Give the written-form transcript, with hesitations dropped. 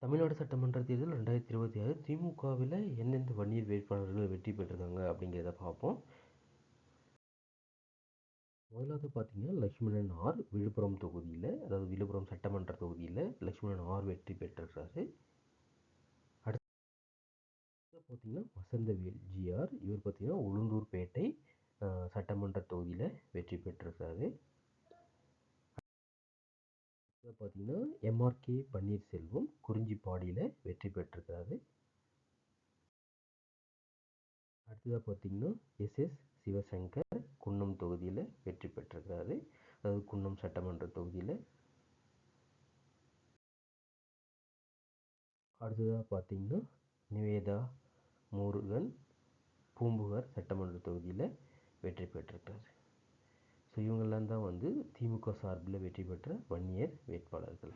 தமிழ்நாடு சட்டமன்ற தேர்தல் 2026 திமுகவில் எந்தெந்த வன்னியர் வேட்பாளர்கள் வெற்றி பெற்றிருக்காங்க அப்படிங்கிறத பார்ப்போம். முதலாவது பார்த்தீங்கன்னா லக்ஷ்மணன் ஆர் விழுப்புரம் தொகுதியில், அதாவது விழுப்புரம் சட்டமன்ற தொகுதியில் லக்ஷ்மணன் ஆர் வெற்றி பெற்றிருக்காரு. அடுத்து பார்த்தீங்கன்னா வசந்தவேல் ஜிஆர், இவர் பார்த்தீங்கன்னா உளுந்தூர்பேட்டை சட்டமன்ற தொகுதியில் வெற்றி பெற்றிருக்காரு. பார்த்தீங்கன்னா எம்ஆர்கே பன்னீர்செல்வம் குறிஞ்சிப்பாடியில் வெற்றி பெற்றிருக்காரு. அடுத்ததாக பார்த்தீங்கன்னா எஸ்எஸ் சிவசங்கர் குன்னம் தொகுதியில் வெற்றி பெற்றிருக்காரு, அதாவது குன்னம் சட்டமன்ற தொகுதியில். அடுத்ததாக பார்த்தீங்கன்னா நிவேதா முருகன் பூம்புகார் சட்டமன்ற தொகுதியில் வெற்றி பெற்றிருக்காரு. ஸோ இவங்கெல்லாம் தான் திமுக சார்பில் வெற்றி பெற்ற வன்னியர் வேட்பாளர்கள்.